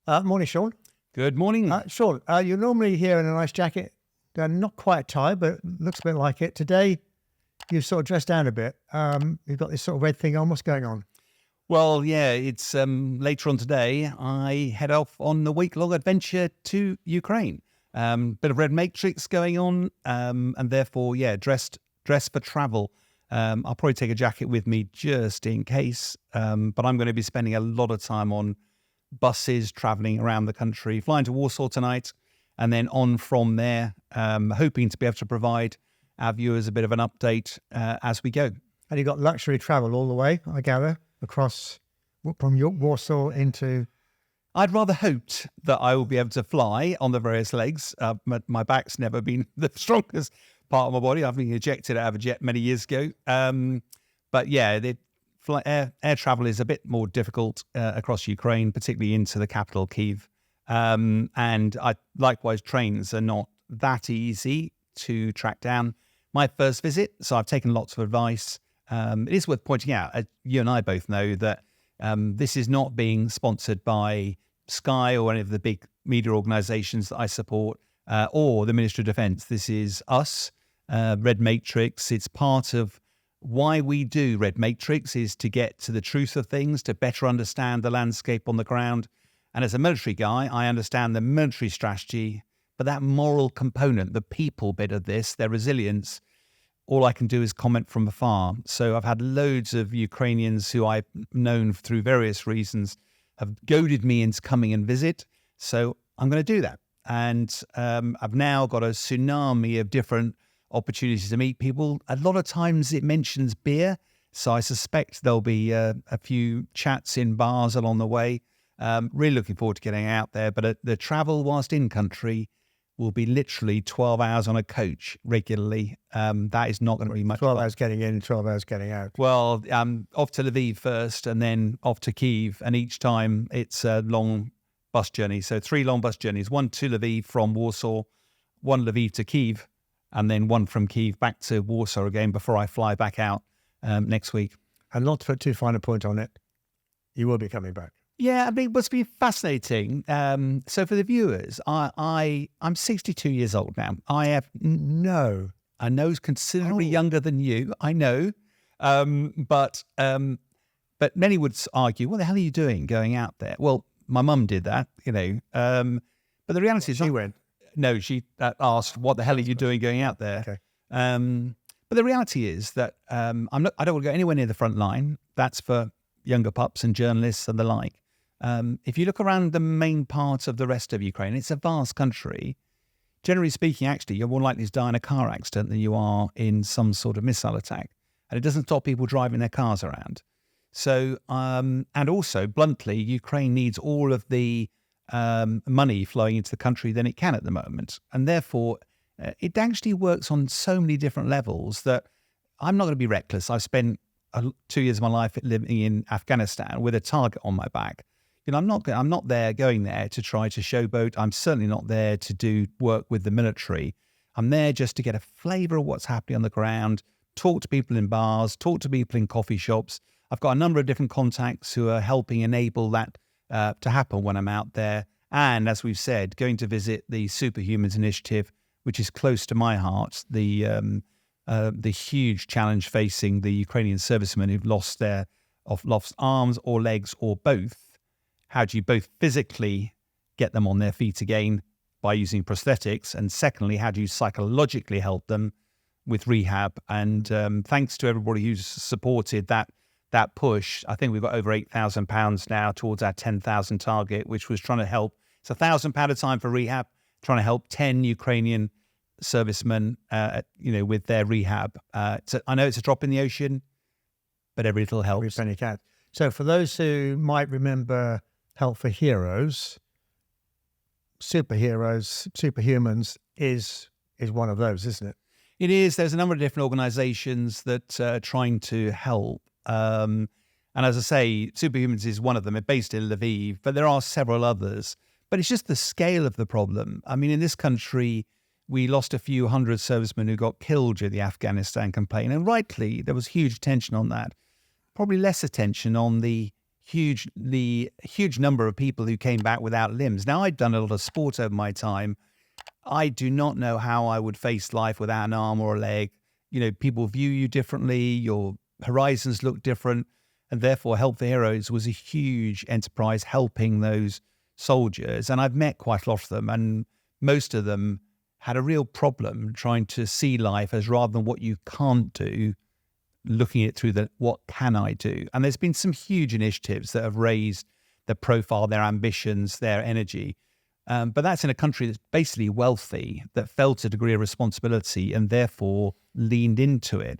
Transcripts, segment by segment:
Morning, Sean. Good morning. Sean, you're normally here in a nice jacket. Not quite a tie, but looks a bit like it. Today, you've sort of dressed down a bit. You've got this sort of red thing on. What's going on? Well, yeah, it's later on today. I head off on a week-long adventure to Ukraine. Bit of red matrix going on, and therefore, yeah, dressed for travel. I'll probably take a jacket with me just in case, but I'm going to be spending a lot of time on buses traveling around the country, flying to Warsaw tonight, and then on from there, hoping to be able to provide our viewers a bit of an update as we go. And you've got luxury travel all the way, I gather, across from Warsaw into... I'd rather hoped that I will be able to fly on the various legs. My back's never been the strongest part of my body. I've been ejected out of a jet many years ago. But yeah, air travel is a bit more difficult across Ukraine, particularly into the capital, Kyiv. And likewise, trains are not that easy to track down. My first visit, so I've taken lots of advice. It is worth pointing out, you and I both know that this is not being sponsored by Sky or any of the big media organisations that I support, or the Ministry of Defence. This is us, Red Matrix. It's part of why we do Red Matrix, is to get to the truth of things, to better understand the landscape on the ground. And as a military guy, I understand the military strategy, but that moral component, the people bit of this, their resilience, all I can do is comment from afar. So I've had loads of Ukrainians who I've known through various reasons have goaded me into coming and visit. So I'm going to do that. And I've now got a tsunami of different opportunities to meet people. A lot of times it mentions beer. So I suspect there'll be a few chats in bars along the way. Really looking forward to getting out there. But the travel whilst in country will be literally 12 hours on a coach regularly. That is not going to be much 12 fun. hours getting in, 12 hours getting out. Well, off to Lviv first and then off to Kyiv. And each time it's a long bus journey. So 3 long bus journeys, one to Lviv from Warsaw, one Lviv to Kyiv, and then one from Kyiv back to Warsaw again before I fly back out next week. And not to put too fine a point on it, you will be coming back. Yeah, I mean, what's been fascinating. So for the viewers, I'm 62 years old now. I know it's considerably younger than you. I know, but many would argue, what the hell are you doing going out there? Well, my mum did that, you know. But the reality is, she went. No, she asked, "What the hell are you doing going out there?" Okay. But the reality is that I don't want to go anywhere near the front line. That's for younger pups and journalists and the like. If you look around the main part of the rest of Ukraine, it's a vast country. Generally speaking, actually, you're more likely to die in a car accident than you are in some sort of missile attack. And it doesn't stop people driving their cars around. So, and also, bluntly, Ukraine needs all of the money flowing into the country than it can at the moment. And therefore, it actually works on so many different levels that I'm not going to be reckless. I've spent 2 years of my life living in Afghanistan with a target on my back. You know, I'm not going there to try to showboat. I'm certainly not there to do work with the military. I'm there just to get a flavour of what's happening on the ground, talk to people in bars, talk to people in coffee shops. I've got a number of different contacts who are helping enable that to happen when I'm out there. And as we've said, going to visit the Superhumans initiative, which is close to my heart, the huge challenge facing the Ukrainian servicemen who've lost arms or legs or both. How do you both physically get them on their feet again by using prosthetics? And secondly, how do you psychologically help them with rehab? And thanks to everybody who's supported that push, I think we've got over £8,000 now towards our 10,000 target, which was trying to help. It's £1,000 a time for rehab, trying to help 10 Ukrainian servicemen, with their rehab. So I know it's a drop in the ocean, but every little helps. Every penny counts. So for those who might remember Help for Heroes, Superhumans is one of those, isn't it? It is. There's a number of different organisations that are trying to help. And as I say, Superhumans is one of them. It's based in Lviv, but there are several others. But it's just the scale of the problem. I mean, in this country, we lost a few hundred servicemen who got killed during the Afghanistan campaign. And rightly, there was huge attention on that. Probably less attention on the huge number of people who came back without limbs. Now, I'd done a lot of sport over my time. I do not know how I would face life without an arm or a leg. People view you differently, your horizons look different, and therefore Help for Heroes was a huge enterprise helping those soldiers. And I've met quite a lot of them, and most of them had a real problem trying to see life as, rather than what you can't do, looking at it through the what can I do. And there's been some huge initiatives that have raised their profile, their ambitions, their energy. But that's in a country that's basically wealthy, that felt a degree of responsibility and therefore leaned into it.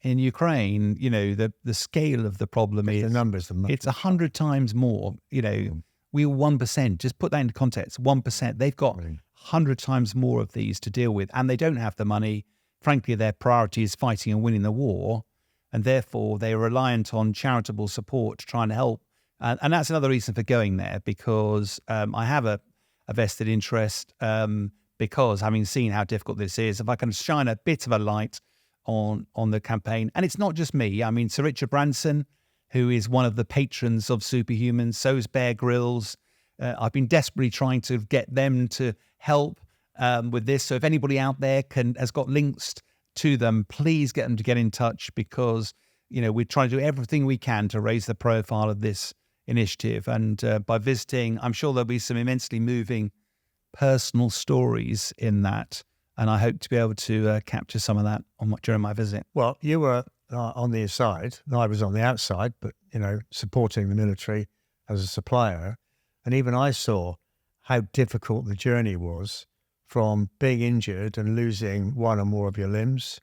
In Ukraine, the scale of the problem is, the numbers, it's 100 times more. We were 1%. Just put that into context. 1%. They've got 100 times more of these to deal with, and they don't have the money. Frankly, their priority is fighting and winning the war, and therefore they're reliant on charitable support to try and help. And that's another reason for going there, because I have a vested interest, because having seen how difficult this is, if I can shine a bit of a light on the campaign. And it's not just me. I mean, Sir Richard Branson, who is one of the patrons of Superhumans, so is Bear Grylls. I've been desperately trying to get them to help with this. So if anybody out there has got links to them, please get them to get in touch, because we're trying to do everything we can to raise the profile of this initiative. And by visiting, I'm sure there'll be some immensely moving personal stories in that, and I hope to be able to capture some of that during my visit. Well, you were on the inside, and I was on the outside, but supporting the military as a supplier. And even I saw how difficult the journey was from being injured and losing one or more of your limbs.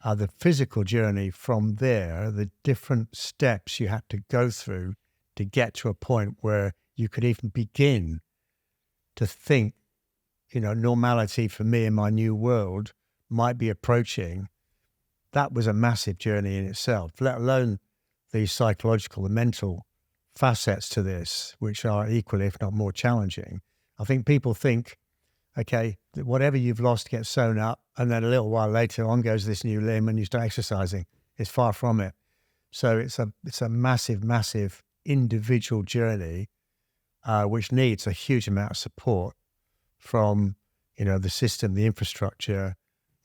The physical journey from there, the different steps you had to go through to get to a point where you could even begin to think, normality for me in my new world might be approaching. That was a massive journey in itself, let alone the psychological and mental facets to this, which are equally, if not more challenging. I think people think, okay, that whatever you've lost gets sewn up, and then a little while later on goes this new limb and you start exercising. It's far from it. So it's a massive, massive individual journey, which needs a huge amount of support from, the system, the infrastructure,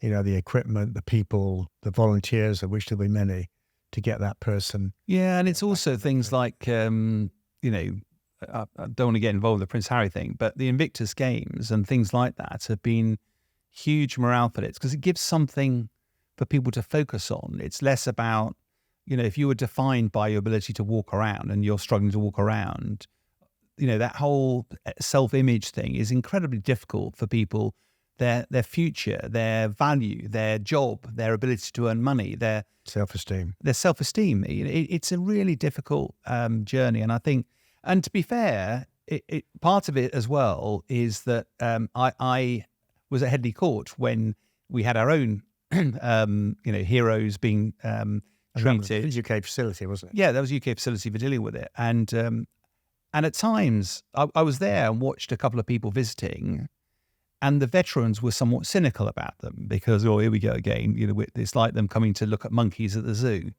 the equipment, the people, the volunteers, of which there'll be many, to get that person. Yeah, and it's also things like, I don't want to get involved with the Prince Harry thing, but the Invictus Games and things like that have been huge morale for it, because it gives something for people to focus on. It's less about, if you were defined by your ability to walk around and you're struggling to walk around, that whole self-image thing is incredibly difficult for people. Their future, their value, their job, their ability to earn money, their self-esteem. It's a really difficult journey. And I think, and to be fair, part of it as well is that I was at Headley Court when we had our own, heroes being treated. It was a UK facility, wasn't it? Yeah, that was a UK facility for dealing with it. And at times I was there and watched a couple of people visiting, and the veterans were somewhat cynical about them because, oh, here we go again. It's like them coming to look at monkeys at the zoo.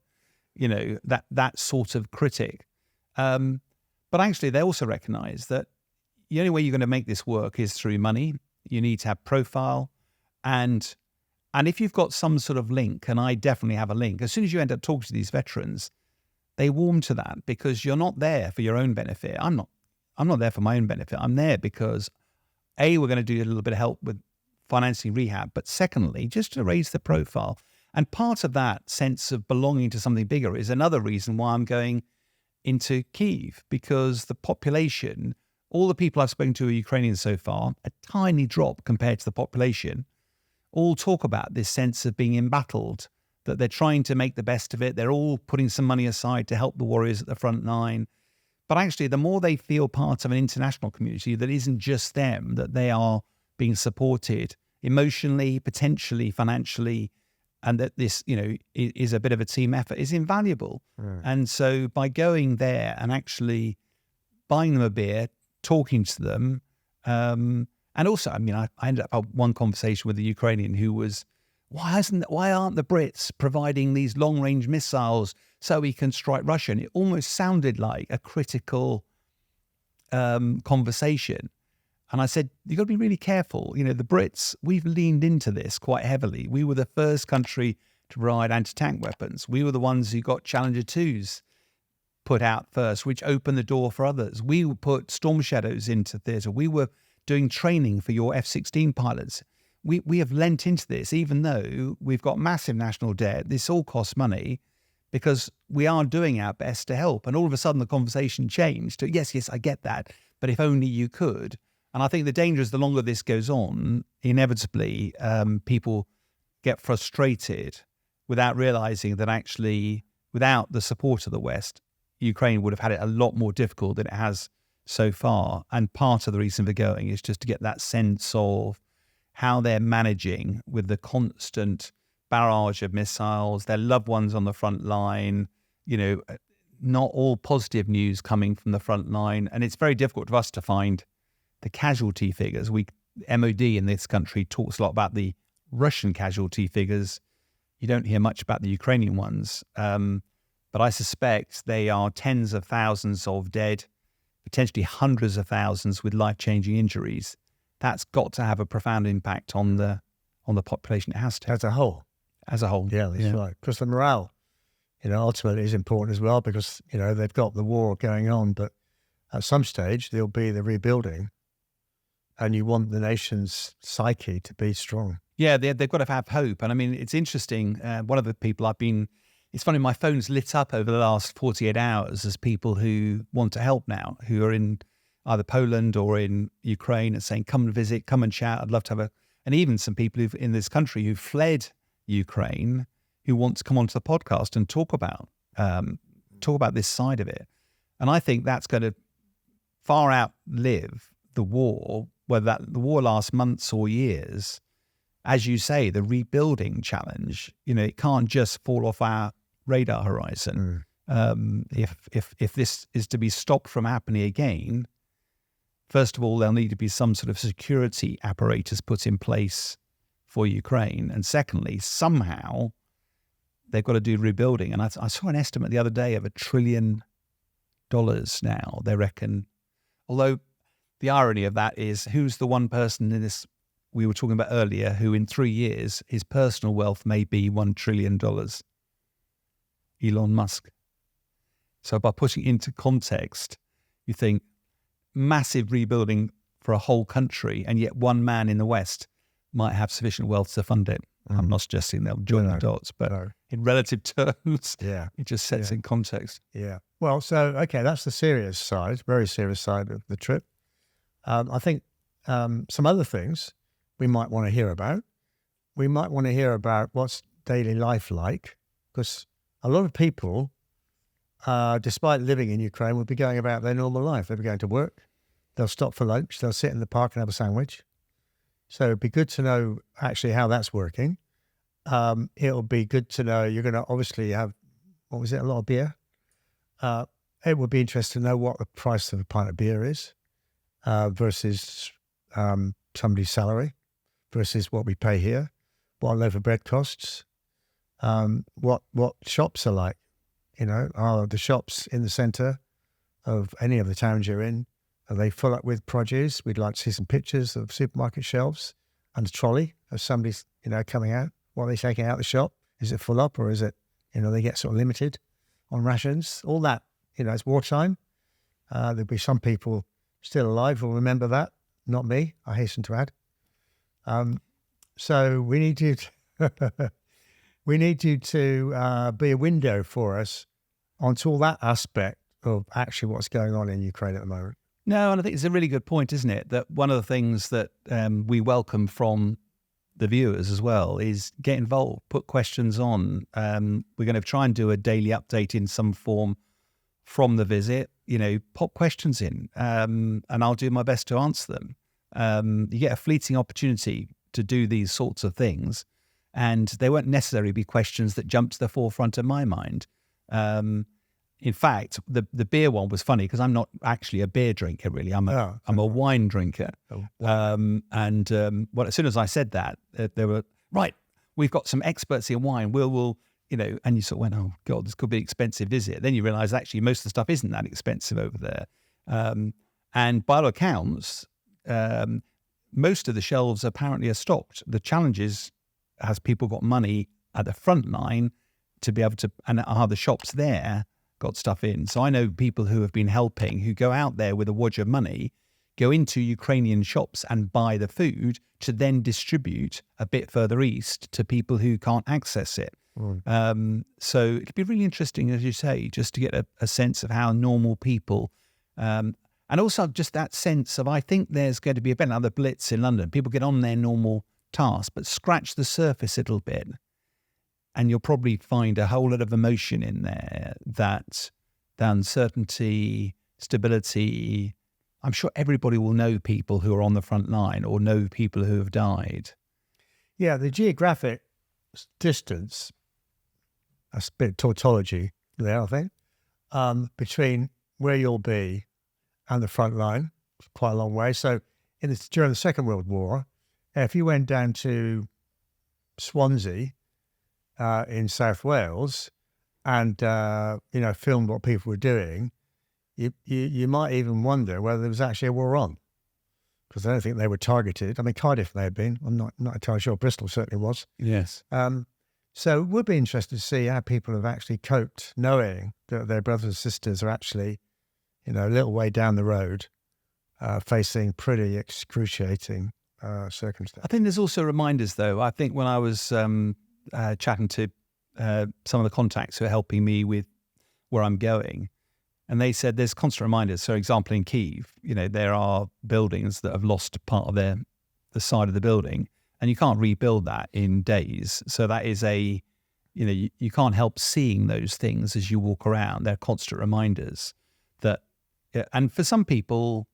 That sort of critic. But actually, they also recognise that the only way you're going to make this work is through money. You need to have profile, and if you've got some sort of link, and I definitely have a link. As soon as you end up talking to these veterans, they warm to that, because you're not there for your own benefit. I'm not there for my own benefit. I'm there because, A, we're going to do a little bit of help with financing rehab, but secondly, just to raise the profile. And part of that sense of belonging to something bigger is another reason why I'm going into Kyiv, because the population, all the people I've spoken to are Ukrainians so far, a tiny drop compared to the population, all talk about this sense of being embattled, that they're trying to make the best of it. They're all putting some money aside to help the warriors at the front line. But actually, the more they feel part of an international community that isn't just them, that they are being supported emotionally, potentially, financially, and that this, is a bit of a team effort, is invaluable. Mm. And so by going there and actually buying them a beer, talking to them, and also, I ended up having one conversation with a Ukrainian who was, why aren't the Brits providing these long-range missiles so he can strike Russia. And it almost sounded like a critical conversation. And I said, you've got to be really careful. You know, the Brits, we've leaned into this quite heavily. We were the first country to provide anti-tank weapons. We were the ones who got Challenger 2s put out first, which opened the door for others. We put Storm Shadows into theatre. We were doing training for your F-16 pilots. We have lent into this, even though we've got massive national debt. This all costs money because we are doing our best to help. And all of a sudden the conversation changed to, yes, I get that, but if only you could. And I think the danger is the longer this goes on, inevitably people get frustrated without realizing that actually without the support of the West, Ukraine would have had it a lot more difficult than it has so far. And part of the reason for going is just to get that sense of how they're managing with the constant barrage of missiles, their loved ones on the front line, you know, not all positive news coming from the front line. And it's very difficult for us to find the casualty figures. MOD in this country talks a lot about the Russian casualty figures. You don't hear much about the Ukrainian ones. But I suspect they are tens of thousands of dead, potentially hundreds of thousands with life-changing injuries. That's got to have a profound impact on the population. It has to. As a whole. As a whole. Yeah, that's right. Because the morale, you know, ultimately is important as well because, you know, they've got the war going on, but at some stage there'll be the rebuilding and you want the nation's psyche to be strong. Yeah, they've got to have hope. And I mean, it's interesting. One of the people it's funny, my phone's lit up over the last 48 hours as people who want to help now, who are in either Poland or in Ukraine and saying, come and visit, come and chat. I'd love to have and even some people in this country who fled Ukraine who want to come onto the podcast and talk about this side of it. And I think that's going to far outlive the war, whether the war lasts months or years. As you say, the rebuilding challenge, you know, it can't just fall off our radar horizon. If this is to be stopped from happening again, first of all, there'll need to be some sort of security apparatus put in place for Ukraine. And secondly, somehow they've got to do rebuilding. And I saw an estimate the other day of $1 trillion now, they reckon. Although the irony of that is, who's the one person in this we were talking about earlier who in 3 years, his personal wealth may be $1 trillion? Elon Musk. So by putting it into context, you think massive rebuilding for a whole country, and yet one man in the West might have sufficient wealth to fund it. I'm not suggesting they'll join the dots, but in relative terms, it just sets in context. Yeah. Well, so, okay, that's the serious side, very serious side of the trip. I think some other things we might want to hear about. We might want to hear about what's daily life like, because a lot of people, despite living in Ukraine, will be going about their normal life. They'll be going to work. They'll stop for lunch. They'll sit in the park and have a sandwich. So it'd be good to know actually how that's working. It'll be good to know you're going to obviously have, a lot of beer. It would be interesting to know what the price of a pint of beer is versus somebody's salary versus what we pay here, what a loaf of bread costs, what shops are like. You know, are the shops in the centre of any of the towns you're in, are they full up with produce? We'd like to see some pictures of supermarket shelves and a trolley of somebody's, you know, coming out. What are they taking out the shop? Is it full up or is it, you know, they get sort of limited on rations? All that, you know, it's wartime. There'll be some people still alive who'll remember that. Not me, I hasten to add. So we need you to, be a window for us onto all that aspect of actually what's going on in Ukraine at the moment. No, and I think it's a really good point, isn't it? That one of the things that we welcome from the viewers as well is get involved, put questions on. We're going to try and do a daily update in some form from the visit. You know, pop questions in, and I'll do my best to answer them. You get a fleeting opportunity to do these sorts of things, and they won't necessarily be questions that jump to the forefront of my mind. In fact, the beer one was funny because I'm not actually a beer drinker, really. I'm a wine drinker. As soon as I said that, they were, right, we've got some experts in wine. We'll and you sort of went, oh God, this could be an expensive visit. Then you realise actually most of the stuff isn't that expensive over there. And by all accounts, most of the shelves apparently are stocked. The challenge is, has people got money at the front line to be able to, and are the shops there got stuff in? So I know people who have been helping, who go out there with a wodge of money, go into Ukrainian shops and buy the food to then distribute a bit further east to people who can't access it. So it'd be really interesting, as you say, just to get a sense of how normal people, and also just that sense of, I think there's going to be another blitz in London. People get on their normal task, but scratch the surface a little bit, and you'll probably find a whole lot of emotion in there, that the uncertainty, stability. I'm sure everybody will know people who are on the front line or know people who have died. Yeah, the geographic distance, a bit of tautology there, I think, between where you'll be and the front line, quite a long way. So during the Second World War, if you went down to Swansea in South Wales and, filmed what people were doing, you might even wonder whether there was actually a war on, because I don't think they were targeted. I mean, Cardiff may have been. I'm not entirely sure. Bristol certainly was. Yes. So it would be interesting to see how people have actually coped, knowing that their brothers and sisters are actually, a little way down the road, facing pretty excruciating circumstances. I think there's also reminders, though. I think when I was chatting to some of the contacts who are helping me with where I'm going, and they said there's constant reminders. So, example, in Kyiv, there are buildings that have lost part of the side of the building, and you can't rebuild that in days. So that is you can't help seeing those things as you walk around. They're constant reminders that, and for some people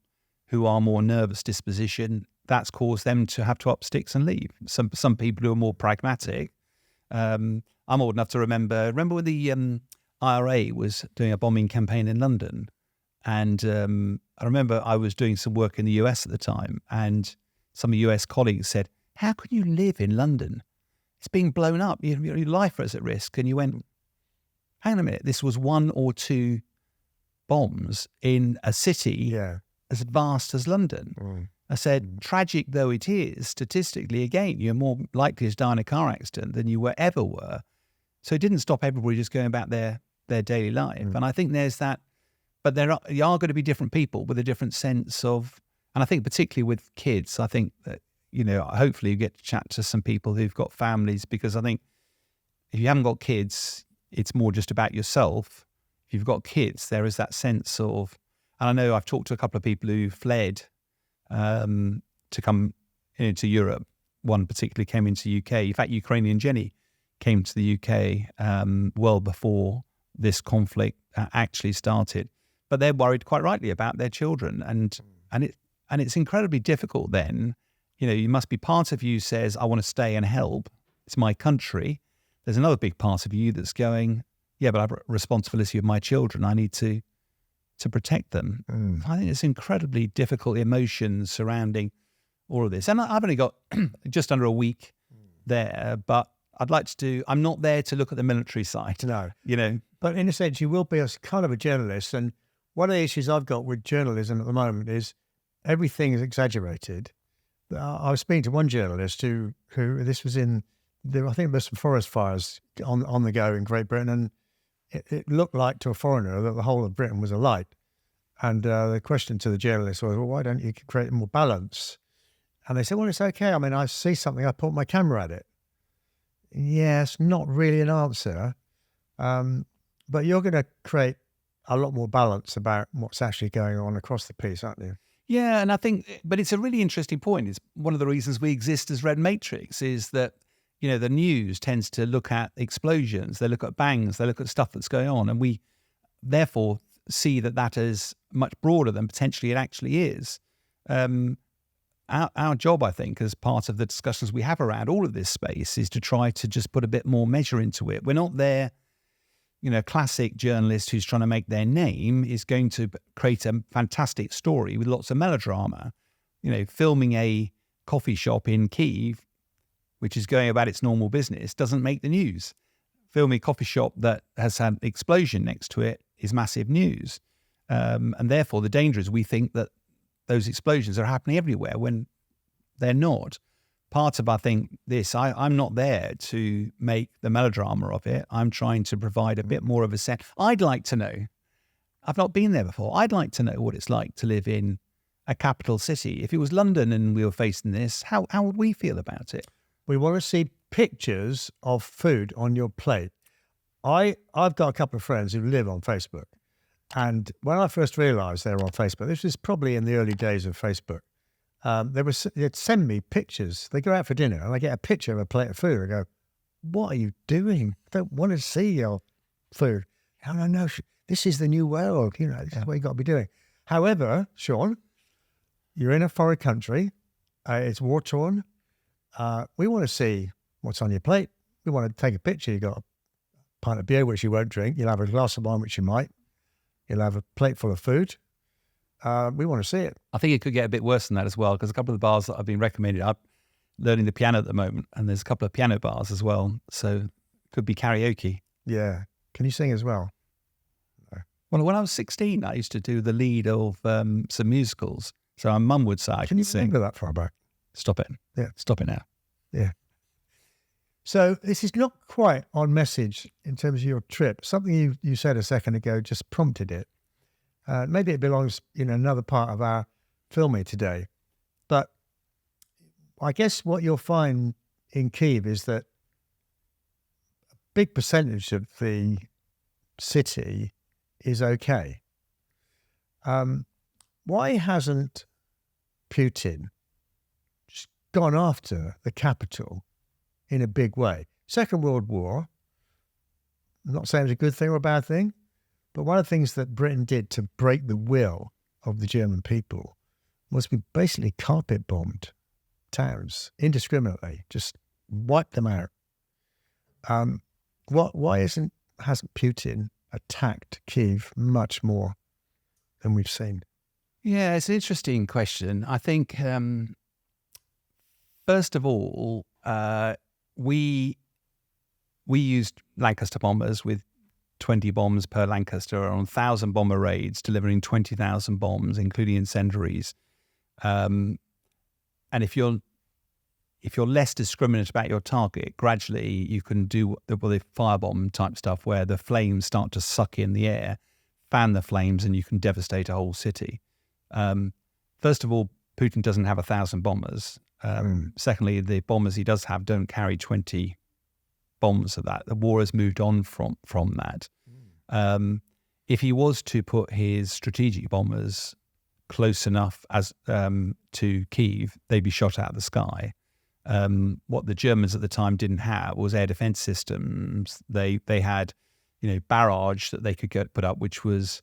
who are more nervous disposition, that's caused them to have to up sticks and leave. Some people who are more pragmatic. I'm old enough to remember when the IRA was doing a bombing campaign in London. And I remember I was doing some work in the US at the time, and some US colleagues said, how can you live in London? It's being blown up. Your life is at risk. And you went, hang on a minute, this was 1 or 2 bombs in a city as vast as London. I said, tragic though it is, statistically, again, you're more likely to die in a car accident than you ever were. So it didn't stop everybody just going about their daily life. And I think there's that, but there are going to be different people with a different sense of, and I think particularly with kids, I think that, hopefully you get to chat to some people who've got families, because I think if you haven't got kids, it's more just about yourself. If you've got kids, there is that sense of, and I know I've talked to a couple of people who fled to come into Europe. One particularly came into UK. In fact, Ukrainian Jenny came to the UK well before this conflict actually started. But they're worried, quite rightly, about their children, and it's incredibly difficult. Then, you must be, part of you says, I want to stay and help. It's my country. There's another big part of you that's going, yeah, but I have a responsibility of my children. I need to protect them. I think it's incredibly difficult emotions surrounding all of this. And I've only got just under a week there, but I'd like to do, I'm not there to look at the military side. No. But in a sense, you will be a kind of a journalist. And one of the issues I've got with journalism at the moment is everything is exaggerated. I was speaking to one journalist who this was I think there's some forest fires on the go in Great Britain, and it looked like to a foreigner that the whole of Britain was alight. And the question to the journalist was, well, why don't you create more balance? And they said, well, it's okay. I mean, I see something, I point my camera at it. Yes, not really an answer. But you're going to create a lot more balance about what's actually going on across the piece, aren't you? Yeah, and I think, but it's a really interesting point. It's one of the reasons we exist as Red Matrix is that, the news tends to look at explosions, they look at bangs, they look at stuff that's going on, and we therefore see that is much broader than potentially it actually is. Our job, I think, as part of the discussions we have around all of this space, is to try to just put a bit more measure into it. We're not there, classic journalist who's trying to make their name is going to create a fantastic story with lots of melodrama. Filming a coffee shop in Kyiv, which is going about its normal business, doesn't make the news. filmy coffee shop that has had an explosion next to it is massive news. And therefore, the danger is we think that those explosions are happening everywhere when they're not. Part of, I think, I'm not there to make the melodrama of it. I'm trying to provide a bit more of a sense. I'd like to know. I've not been there before. I'd like to know what it's like to live in a capital city. If it was London and we were facing this, how would we feel about it? We want to see pictures of food on your plate. I've got a couple of friends who live on Facebook. And when I first realised they were on Facebook, this was probably in the early days of Facebook, they'd send me pictures. They go out for dinner and I get a picture of a plate of food. I go, what are you doing? I don't want to see your food. No, this is the new world. This is what you've got to be doing. However, Sean, you're in a foreign country. It's war-torn. We want to see what's on your plate. We want to take a picture. You've got a pint of beer, which you won't drink. You'll have a glass of wine, which you might. You'll have a plate full of food. We want to see it. I think it could get a bit worse than that as well, because a couple of the bars that I've been recommended, I'm learning the piano at the moment, and there's a couple of piano bars as well. So it could be karaoke. Yeah. Can you sing as well? No. Well, when I was 16, I used to do the lead of some musicals. So my mum would say I Can you sing. remember that far back? Stop it. Yeah. Stop it now. Yeah. So this is not quite on message in terms of your trip. Something you said a second ago just prompted it. Maybe it belongs in another part of our filming today. But I guess what you'll find in Kyiv is that a big percentage of the city is okay. Why hasn't Putin just gone after the capital in a big way? Second World War, I'm not saying it's a good thing or a bad thing, but one of the things that Britain did to break the will of the German people was we basically carpet bombed towns indiscriminately, just wiped them out. Why hasn't Putin attacked Kyiv much more than we've seen? Yeah, it's an interesting question. I think, first of all, we used Lancaster bombers with 20 bombs per Lancaster on 1,000 bomber raids, delivering 20,000 bombs, including incendiaries. And if you're less discriminate about your target, gradually you can do the firebomb type stuff where the flames start to suck in the air, fan the flames, and you can devastate a whole city. First of all, Putin doesn't have 1,000 bombers. Secondly, the bombers he does have don't carry 20 bombs of that. The war has moved on from that. If he was to put his strategic bombers close enough as to Kyiv, they'd be shot out of the sky. What the Germans at the time didn't have was air defense systems. They had, barrage that they could put up, which was,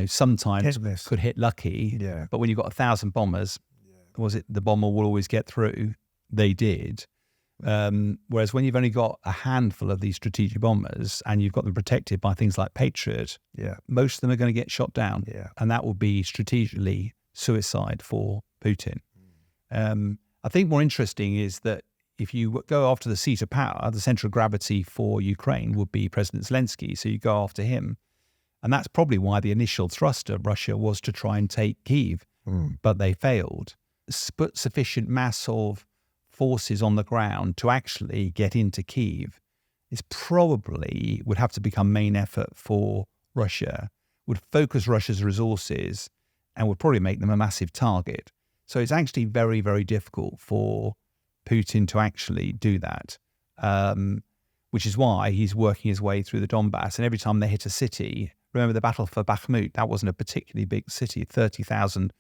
sometimes could hit lucky. Yeah. But when you've got 1,000 bombers, was it the bomber will always get through? They did. Whereas when you've only got a handful of these strategic bombers and you've got them protected by things like Patriot, most of them are going to get shot down. Yeah. And that will be strategically suicide for Putin. I think more interesting is that if you go after the seat of power, the central of gravity for Ukraine would be President Zelensky. So you go after him. And that's probably why the initial thrust of Russia was to try and take Kyiv, but they failed. Put sufficient mass of forces on the ground to actually get into Kyiv is probably would have to become main effort for Russia, would focus Russia's resources and would probably make them a massive target. So it's actually very, very difficult for Putin to actually do that, which is why he's working his way through the Donbass. And every time they hit a city, remember the battle for Bakhmut, that wasn't a particularly big city, 30,000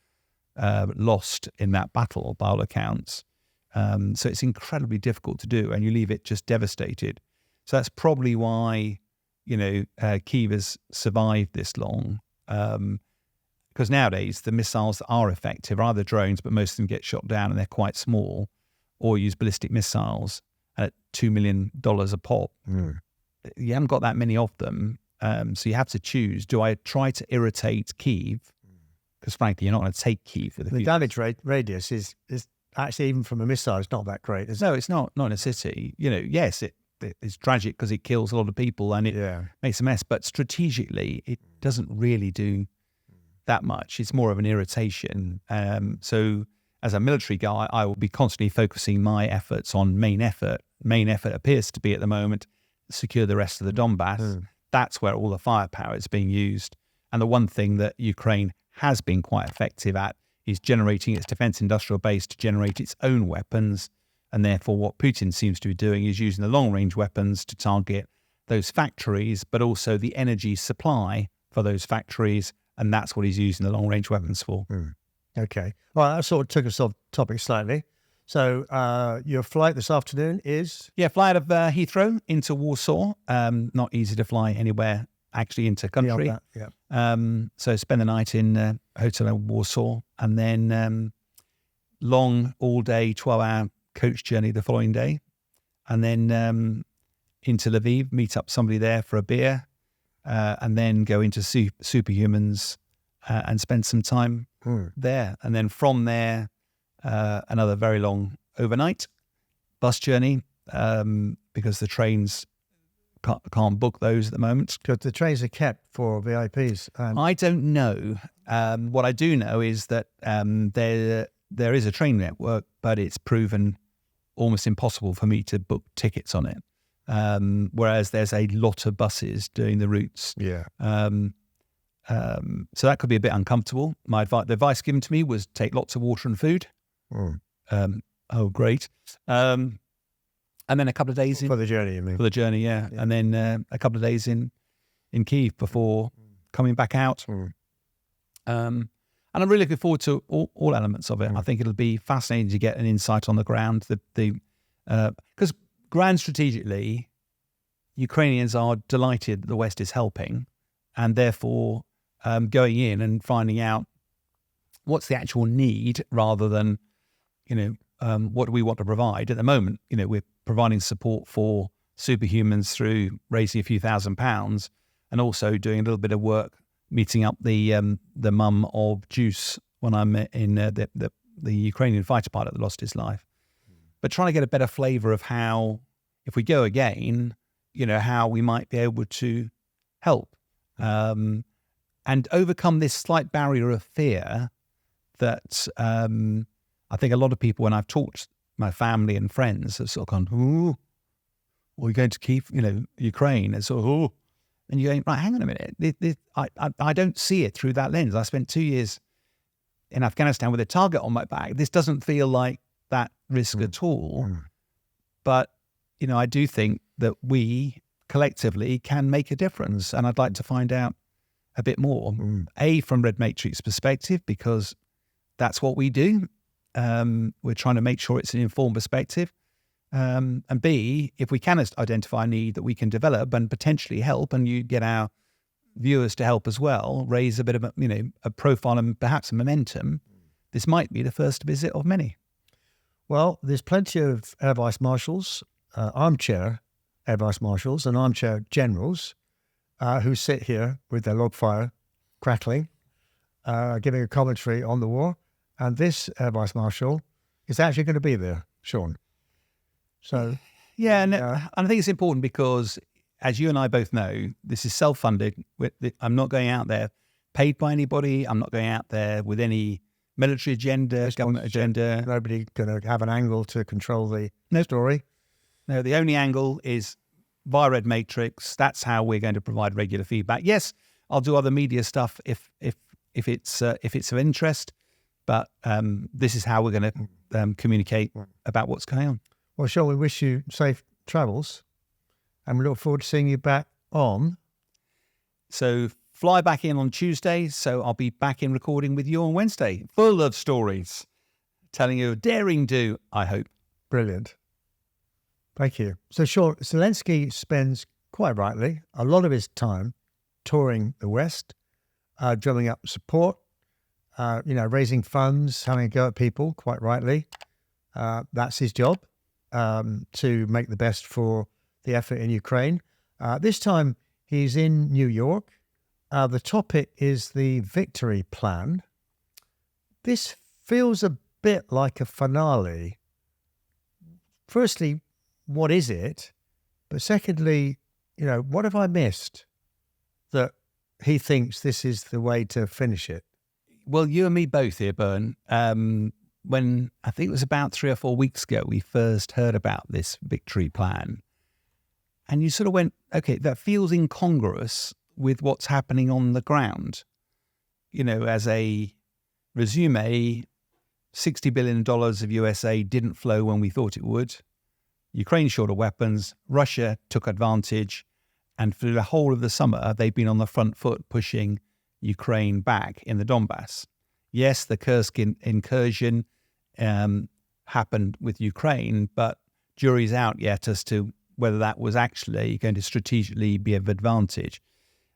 lost in that battle by all accounts. So it's incredibly difficult to do, and you leave it just devastated. So that's probably why, Kyiv has survived this long. Because nowadays the missiles that are effective are either drones, but most of them get shot down and they're quite small, or use ballistic missiles at $2 million a pop. You haven't got that many of them. So you have to choose. Do I try to irritate Kyiv? Because frankly, you're not going to take Kyiv for the damage radius is actually, even from a missile, it's not that great. No, it's not in a city. Yes, it's tragic because it kills a lot of people and it makes a mess. But strategically, it doesn't really do that much. It's more of an irritation. So as a military guy, I will be constantly focusing my efforts on main effort. Main effort appears to be at the moment secure the rest of the Donbass. That's where all the firepower is being used. And the one thing that Ukraine has been quite effective at is generating its defense industrial base to generate its own weapons. And therefore, what Putin seems to be doing is using the long-range weapons to target those factories, but also the energy supply for those factories. And that's what he's using the long-range weapons for. Okay. Well, that sort of took us off topic slightly. So your flight this afternoon is? Yeah, fly out of Heathrow into Warsaw. Not easy to fly anywhere actually into country. So spend the night in a hotel in Warsaw, and then long all-day, 12-hour coach journey the following day, and then into Lviv, meet up somebody there for a beer, and then go into Superhumans and spend some time there. And then from there, another very long overnight bus journey because the trains can't book those at the moment. Because the trains are kept for VIPs. I don't know. What I do know is that there is a train network, but it's proven almost impossible for me to book tickets on it. Whereas there's a lot of buses doing the routes. So that could be a bit uncomfortable. The advice given to me was take lots of water and food. Great. And then a couple of days for the journey, you mean? For the journey, yeah. And then a couple of days in Kyiv before coming back out. And I'm really looking forward to all elements of it. I think it'll be fascinating to get an insight on the ground. Because grand strategically, Ukrainians are delighted that the West is helping, and therefore going in and finding out what's the actual need rather than, what do we want to provide. At the moment, we're providing support for Superhumans through raising a few £1,000s and also doing a little bit of work meeting up the mum of Juice when I'm in the Ukrainian fighter pilot that lost his life. But trying to get a better flavour of how, if we go again, how we might be able to help and overcome this slight barrier of fear that I think a lot of people, when I've talked to my family and friends, have sort of gone, "Ooh, we're going to keep, Ukraine." And sort of, "Oh," and you're going, right, hang on a minute. I don't see it through that lens. I spent 2 years in Afghanistan with a target on my back. This doesn't feel like that risk at all. But, I do think that we collectively can make a difference. And I'd like to find out a bit more, from Red Matrix perspective, because that's what we do. We're trying to make sure it's an informed perspective. And B, if we can identify a need that we can develop and potentially help, and you get our viewers to help as well, raise a bit of a profile and perhaps a momentum, this might be the first visit of many. Well, there's plenty of Air Vice Marshals, armchair Air Vice Marshals and armchair generals who sit here with their log fire crackling, giving a commentary on the war. And this Air Vice Marshal is actually going to be there, Sean. So, yeah, and I think it's important because, as you and I both know, this is self-funded. I'm not going out there paid by anybody. I'm not going out there with any military agenda, government agenda. Nobody going to have an angle to control the story. No, the only angle is via Red Matrix. That's how we're going to provide regular feedback. Yes, I'll do other media stuff if it's of interest, but this is how we're going to communicate about what's going on. Well, Sean, we wish you safe travels, and we look forward to seeing you back on. So fly back in on Tuesday, so I'll be back in recording with you on Wednesday, full of stories, telling you a daring do, I hope. Brilliant. Thank you. So, Sean, Zelensky spends, quite rightly, a lot of his time touring the West, drumming up support, raising funds, having a go at people, quite rightly. That's his job, to make the best for the effort in Ukraine. This time he's in New York. The topic is the victory plan. This feels a bit like a finale. Firstly, what is it? But secondly, what have I missed that he thinks this is the way to finish it? Well, you and me both here, Bern. When I think it was about 3 or 4 weeks ago, we first heard about this victory plan. And you sort of went, okay, that feels incongruous with what's happening on the ground. As a resume, $60 billion of USA didn't flow when we thought it would. Ukraine short of weapons. Russia took advantage. And for the whole of the summer, they've been on the front foot pushing Ukraine back in the Donbass. Yes, the Kursk incursion happened with Ukraine, but jury's out yet as to whether that was actually going to strategically be of advantage.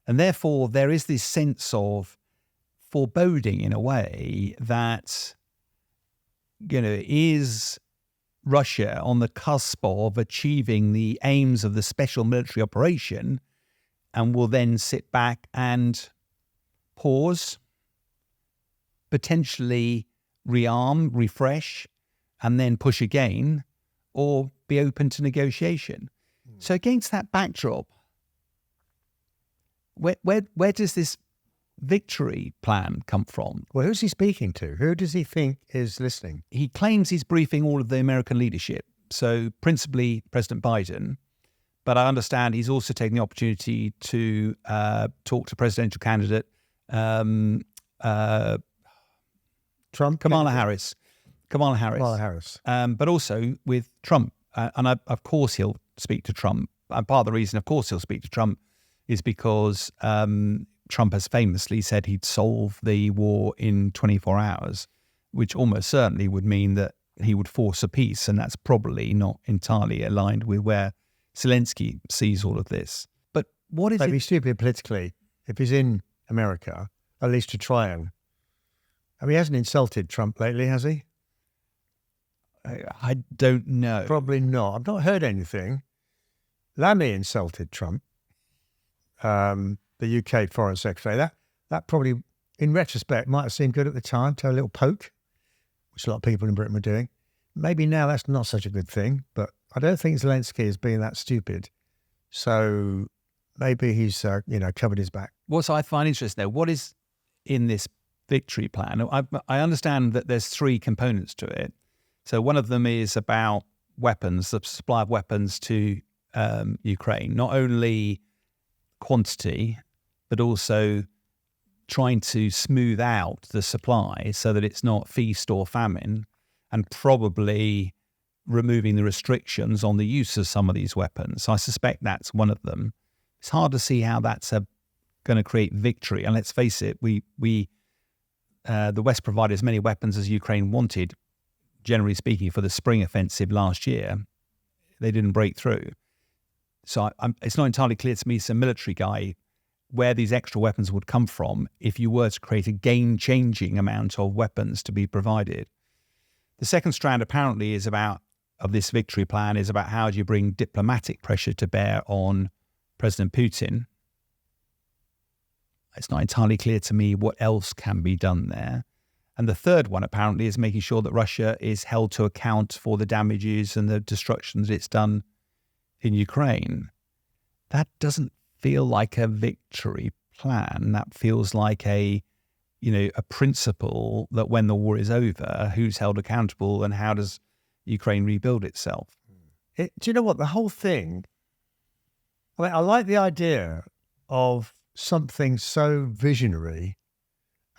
And therefore, there is this sense of foreboding in a way that, is Russia on the cusp of achieving the aims of the special military operation and will then sit back and pause, potentially rearm, refresh, and then push again, or be open to negotiation. So against that backdrop, where does this victory plan come from? Well, who's he speaking to? Who does he think is listening? He claims he's briefing all of the American leadership, so principally President Biden, but I understand he's also taking the opportunity to talk to presidential candidate Trump? Kamala Harris. But also with Trump. And of course he'll speak to Trump. And part of the reason, of course, he'll speak to Trump is because Trump has famously said he'd solve the war in 24 hours, which almost certainly would mean that he would force a peace. And that's probably not entirely aligned with where Zelensky sees all of this. But what is It'd be stupid politically if he's in America, at least to try and... he hasn't insulted Trump lately, has he? I don't know. Probably not. I've not heard anything. Lammy insulted Trump, the UK Foreign Secretary. That probably, in retrospect, might have seemed good at the time, to a little poke, which a lot of people in Britain were doing. Maybe now that's not such a good thing, but I don't think Zelensky is being that stupid. So maybe he's, covered his back. What I find interesting there, what is in this victory plan? I understand that there's 3 components to it. So one of them is about weapons, the supply of weapons to Ukraine, not only quantity, but also trying to smooth out the supply so that it's not feast or famine, and probably removing the restrictions on the use of some of these weapons. So I suspect that's one of them. It's hard to see how that's going to create victory. And let's face it, the West provided as many weapons as Ukraine wanted, generally speaking, for the spring offensive last year. They didn't break through. So it's not entirely clear to me, as a military guy, where these extra weapons would come from if you were to create a game-changing amount of weapons to be provided. The second strand, apparently, of this victory plan is about how do you bring diplomatic pressure to bear on President Putin. It's not entirely clear to me what else can be done there. And the third one, apparently, is making sure that Russia is held to account for the damages and the destruction that it's done in Ukraine. That doesn't feel like a victory plan. That feels like a principle that when the war is over, who's held accountable and how does Ukraine rebuild itself? Do you know what? The whole thing, I like the idea of something so visionary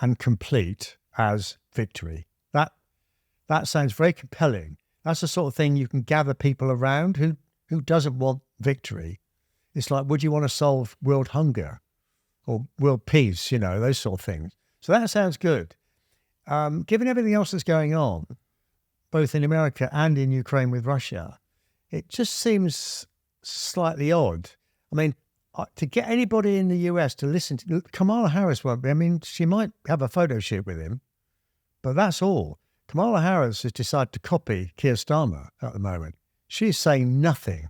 and complete as victory. That sounds very compelling. That's the sort of thing you can gather people around. Who doesn't want victory? It's like, would you want to solve world hunger or world peace, those sort of things. So that sounds good. Given everything else that's going on, both in America and in Ukraine with Russia, it just seems slightly odd. To get anybody in the US to listen to... Kamala Harris won't be. She might have a photo shoot with him, but that's all. Kamala Harris has decided to copy Keir Starmer at the moment. She's saying nothing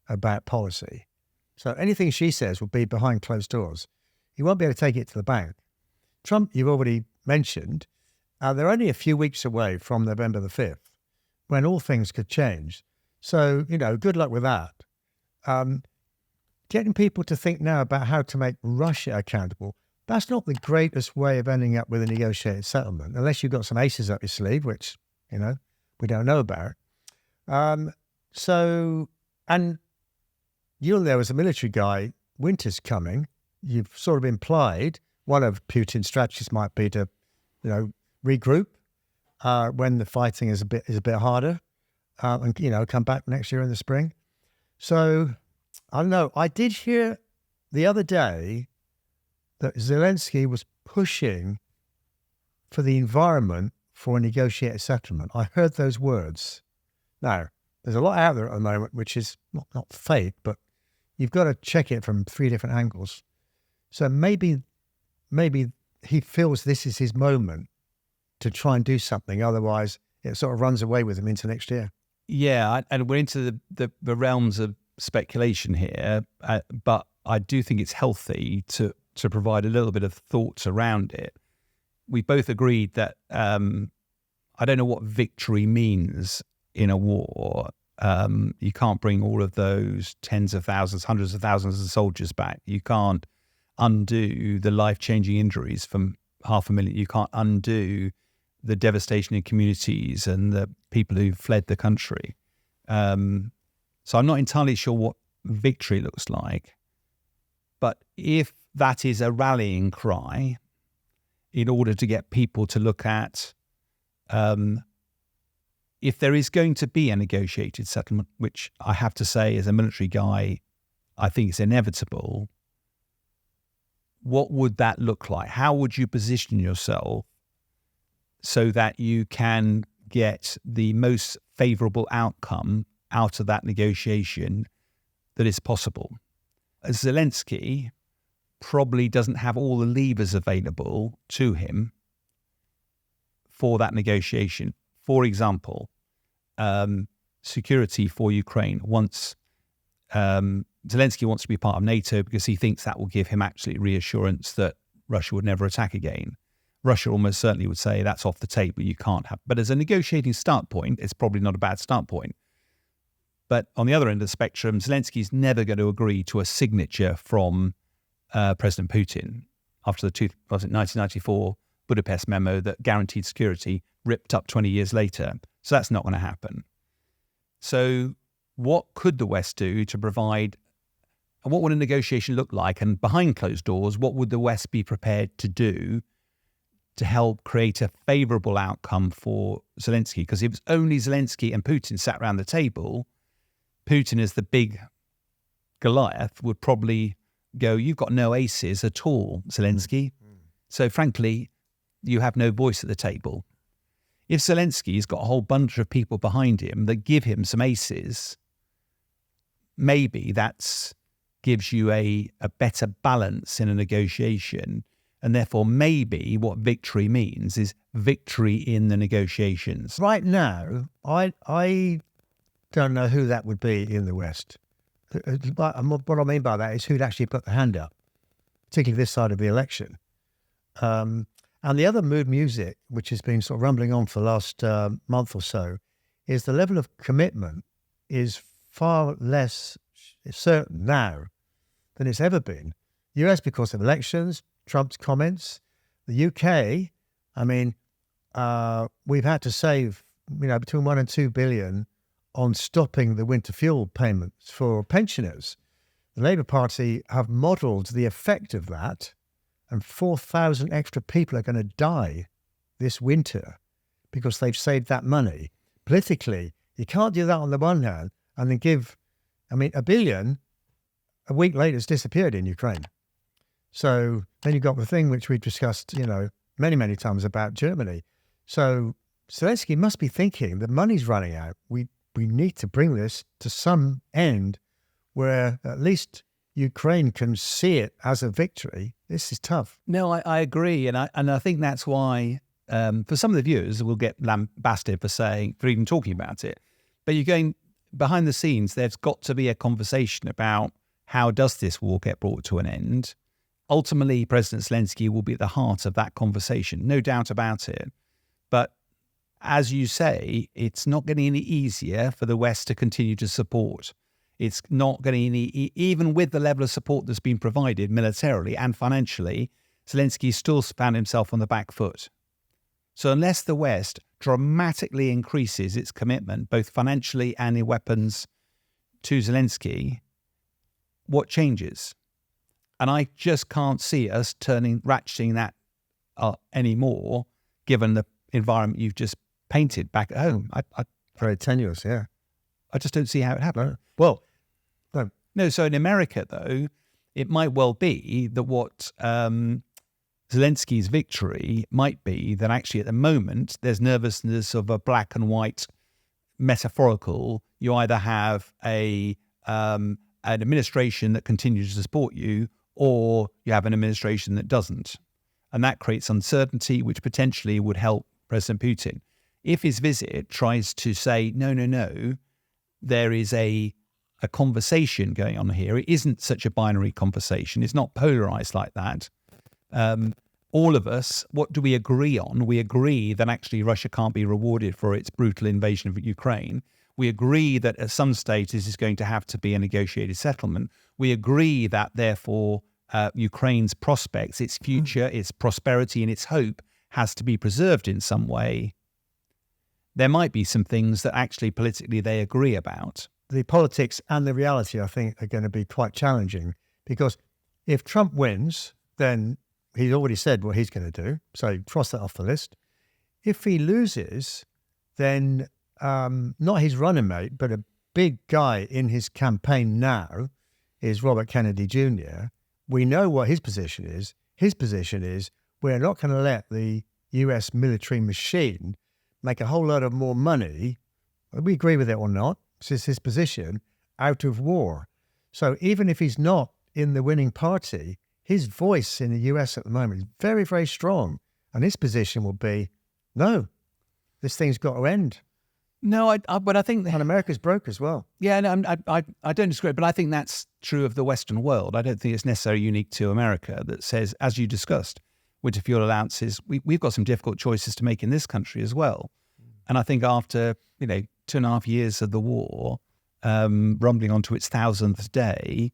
about policy. So anything she says will be behind closed doors. He won't be able to take it to the bank. Trump, you've already mentioned, they're only a few weeks away from November the 5th, when all things could change. So, good luck with that. getting people to think now about how to make Russia accountable, that's not the greatest way of ending up with a negotiated settlement, unless you've got some aces up your sleeve, which, we don't know about. And you're there as a military guy, winter's coming, you've sort of implied one of Putin's strategies might be to, regroup when the fighting is a bit harder, and come back next year in the spring. So I don't know. I did hear the other day that Zelensky was pushing for the environment for a negotiated settlement. I heard those words. Now, there's a lot out there at the moment which is not fake, but you've got to check it from 3 different angles. So maybe he feels this is his moment to try and do something. Otherwise, it sort of runs away with him into next year. Yeah, and we're into the realms of speculation here, but I do think it's healthy to provide a little bit of thoughts around it. We both agreed that I don't know what victory means in a war. You can't bring all of those tens of thousands, hundreds of thousands of soldiers back. You can't undo the life-changing injuries from 500,000. You can't undo the devastation in communities and the people who fled the country. So I'm not entirely sure what victory looks like. But if that is a rallying cry in order to get people to look at if there is going to be a negotiated settlement, which I have to say as a military guy, I think it's inevitable, what would that look like? How would you position yourself so that you can get the most favourable outcome out of that negotiation that is possible? Zelensky probably doesn't have all the levers available to him for that negotiation. For example, security for Ukraine. Zelensky wants to be part of NATO because he thinks that will give him actually reassurance that Russia would never attack again. Russia almost certainly would say that's off the table, you can't have. But as a negotiating start point, it's probably not a bad start point. But on the other end of the spectrum, Zelensky's never going to agree to a signature from President Putin after the 1994 Budapest memo that guaranteed security ripped up 20 years later. So that's not going to happen. So what could the West do to provide, and what would a negotiation look like? And behind closed doors, what would the West be prepared to do to help create a favourable outcome for Zelensky? Because if it's only Zelensky and Putin sat around the table, Putin as the big Goliath would probably go, you've got no aces at all, Zelensky. So frankly, you have no voice at the table. If Zelensky's got a whole bunch of people behind him that give him some aces, maybe that gives you a better balance in a negotiation. And therefore, maybe what victory means is victory in the negotiations. Right now, I don't know who that would be in the West. What I mean by that is who'd actually put the hand up, particularly this side of the election. And the other mood music, which has been sort of rumbling on for the last month or so, is the level of commitment is far less certain now than it's ever been. US because of elections, Trump's comments. The UK, I mean, we've had to save, between 1 and 2 billion on stopping the winter fuel payments for pensioners. The Labour Party have modelled the effect of that, and 4,000 extra people are going to die this winter because they've saved that money. Politically, you can't do that on the one hand and then give, a billion a week later it's disappeared in Ukraine. So then you've got the thing which we've discussed, many, many times about Germany. So Zelensky must be thinking the money's running out. We need to bring this to some end where at least Ukraine can see it as a victory. This is tough. No, I agree. And I think that's why, for some of the viewers, we'll get lambasted for even talking about it. But you're going behind the scenes, there's got to be a conversation about how does this war get brought to an end? Ultimately, President Zelensky will be at the heart of that conversation, no doubt about it. But as you say, it's not getting any easier for the West to continue to support. It's not going to, even with the level of support that's been provided militarily and financially, Zelensky still found himself on the back foot. So unless the West dramatically increases its commitment, both financially and in weapons, to Zelensky, what changes? And I just can't see us ratcheting that up anymore, given the environment you've just painted back at home. Very tenuous, yeah. I just don't see how it happened. No. Well, no. No, so in America, though, it might well be that what Zelensky's victory might be that actually at the moment there's nervousness of a black and white metaphorical. You either have an administration that continues to support you, or you have an administration that doesn't. And that creates uncertainty, which potentially would help President Putin. If his visit tries to say, no, there is a conversation going on here. It isn't such a binary conversation. It's not polarized like that. All of us, what do we agree on? We agree that actually Russia can't be rewarded for its brutal invasion of Ukraine. We agree that at some stage this is going to have to be a negotiated settlement. We agree that therefore Ukraine's prospects, its future, its prosperity and its hope has to be preserved in some way. There might be some things that actually politically they agree about. The politics and the reality, I think, are going to be quite challenging, because if Trump wins, then he's already said what he's going to do. So cross that off the list. If he loses, then not his running mate, but a big guy in his campaign now is Robert Kennedy Jr. We know what his position is. His position is we're not going to let the US military machine make a whole lot of more money, whether we agree with it or not, this is his position, out of war. So even if he's not in the winning party, his voice in the US at the moment is very, very strong. And his position will be, no, this thing's got to end. No, but I think... And America's broke as well. Yeah, no, I don't disagree, but I think that's true of the Western world. I don't think it's necessarily unique to America that says, as you discussed, winter fuel allowances, we've got some difficult choices to make in this country as well. And I think after, 2.5 years of the war, rumbling onto its 1,000th day,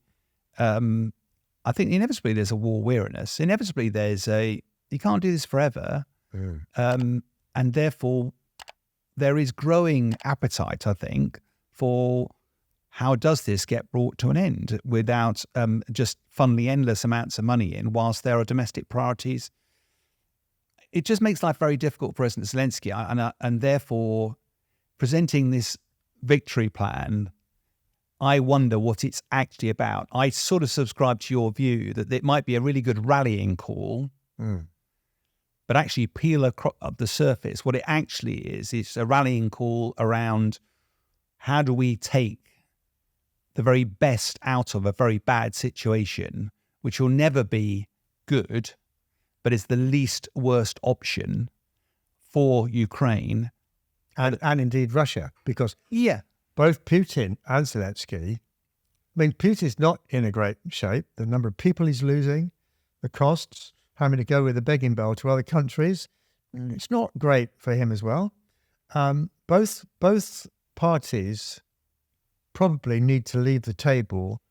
I think inevitably there's a war weariness. Inevitably there's you can't do this forever. And therefore there is growing appetite, I think, for how does this get brought to an end without just funneling endless amounts of money in whilst there are domestic priorities. It just makes life very difficult for President Zelensky, and therefore presenting this victory plan, I wonder what it's actually about. I sort of subscribe to your view that it might be a really good rallying call, but actually peel up the surface. What it actually is, it's a rallying call around how do we take the very best out of a very bad situation, which will never be good, but is the least worst option for Ukraine. And indeed Russia, because Yeah. both Putin and Zelensky, Putin's not in a great shape. The number of people he's losing, the costs, having to go with a begging bowl to other countries, it's not great for him as well. Both parties probably need to leave the table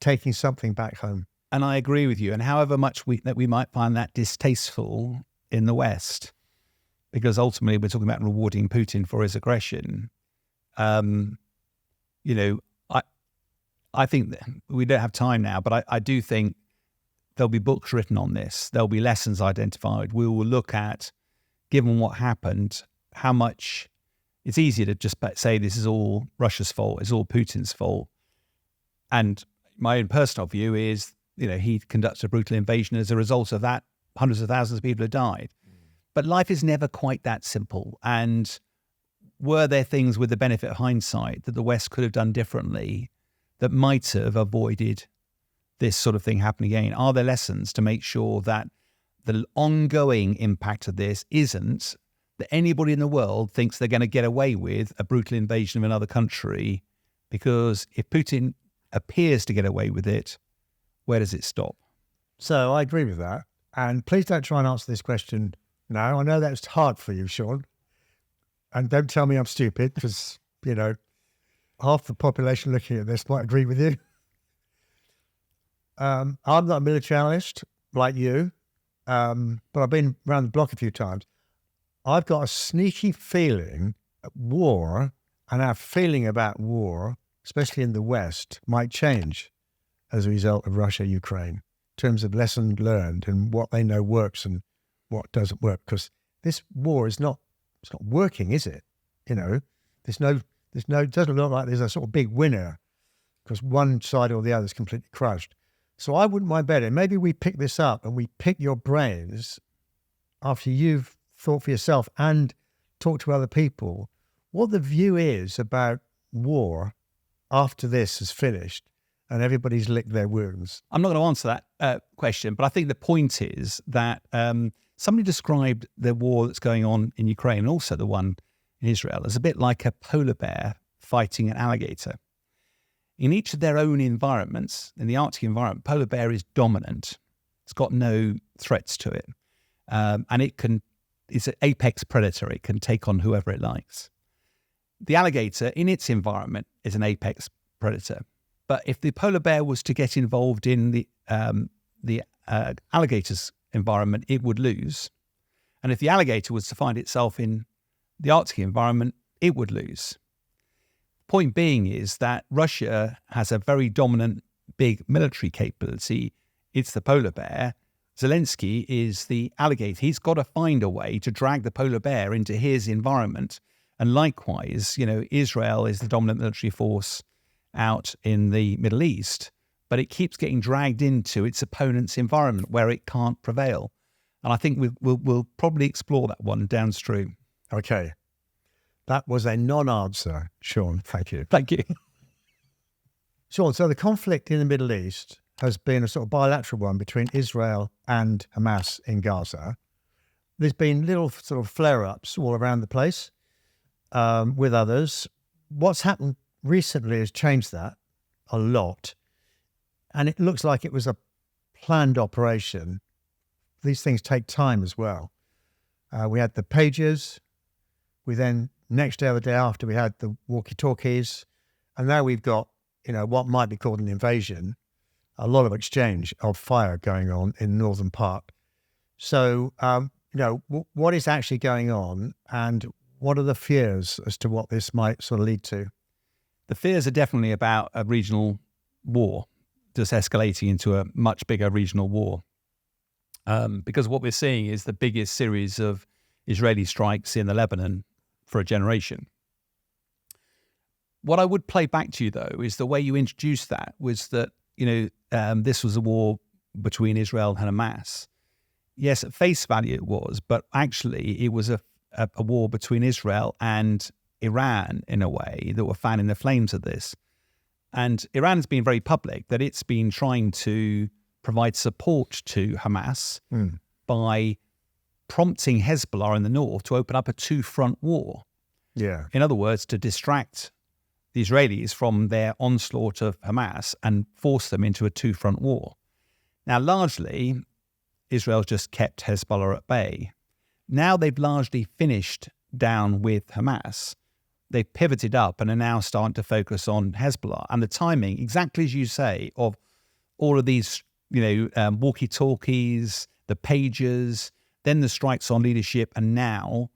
taking something back home. And I agree with you. And however much that we might find that distasteful in the West, because ultimately we're talking about rewarding Putin for his aggression. I think that we don't have time now, but I do think there'll be books written on this. There'll be lessons identified. We will look at, given what happened, how much it's easier to just say this is all Russia's fault, it's all Putin's fault. And my own personal view is, he conducted a brutal invasion. As a result of that, hundreds of thousands of people have died. But life is never quite that simple. And were there things with the benefit of hindsight that the West could have done differently that might have avoided this sort of thing happening again? Are there lessons to make sure that the ongoing impact of this isn't that anybody in the world thinks they're going to get away with a brutal invasion of another country? Because if Putin appears to get away with it, where does it stop? So I agree with that. And please don't try and answer this question now. I know that's hard for you, Sean. And don't tell me I'm stupid, because, half the population looking at this might agree with you. I'm not a military analyst like you, but I've been around the block a few times. I've got a sneaky feeling that war and our feeling about war, especially in the West, might change as a result of Russia-Ukraine in terms of lessons learned and what they know works and what doesn't work. Because this war is not working, is it? You know, it doesn't look like there's a sort of big winner because one side or the other is completely crushed. So I wouldn't mind betting. Maybe we pick this up and we pick your brains after you've thought for yourself and talked to other people, what the view is about war after this is finished and everybody's licked their wounds. I'm not going to answer that question, but I think the point is that somebody described the war that's going on in Ukraine and also the one in Israel as a bit like a polar bear fighting an alligator. In each of their own environments, in the Arctic environment, polar bear is dominant. It's got no threats to it. And it's an apex predator. It can take on whoever it likes. The alligator in its environment is an apex predator. But if the polar bear was to get involved in the alligator's environment, it would lose. And if the alligator was to find itself in the Arctic environment, it would lose. Point being is that Russia has a very dominant, big military capability. It's the polar bear. Zelensky is the alligator. He's got to find a way to drag the polar bear into his environment. And likewise, you know, Israel is the dominant military force out in the Middle East, but it keeps getting dragged into its opponent's environment where it can't prevail. And I think we'll probably explore that one downstream. Okay. That was a non-answer, Sean. Thank you. Thank you. Sean, so the conflict in the Middle East has been a sort of bilateral one between Israel and Hamas in Gaza. There's been little sort of flare-ups all around the place with others. What's happened recently has changed that a lot. And it looks like it was a planned operation. These things take time as well. We had the pages. We then, next day or the day after, we had the walkie-talkies. And now we've got, you know, what might be called an invasion, a lot of exchange of fire going on in the northern part. So, you know, what is actually going on and what are the fears as to what this might sort of lead to? The fears are definitely about a regional war, just escalating into a much bigger regional war. Because what we're seeing is the biggest series of Israeli strikes in the Lebanon for a generation. What I would play back to you, though, is the way you introduced that was that, you know, this was a war between Israel and Hamas. Yes, at face value it was, but actually it was a war between Israel and Iran in a way that were fanning the flames of this. And Iran has been very public that it's been trying to provide support to Hamas by prompting Hezbollah in the north to open up a two-front war. Yeah. In other words, to distract the Israelis from their onslaught of Hamas and force them into a two-front war. Now, largely, Israel's just kept Hezbollah at bay. Now they've largely finished down with Hamas. They've pivoted up and are now starting to focus on Hezbollah. And the timing, exactly as you say, of all of these, you know, walkie-talkies, the pagers, then the strikes on leadership, and now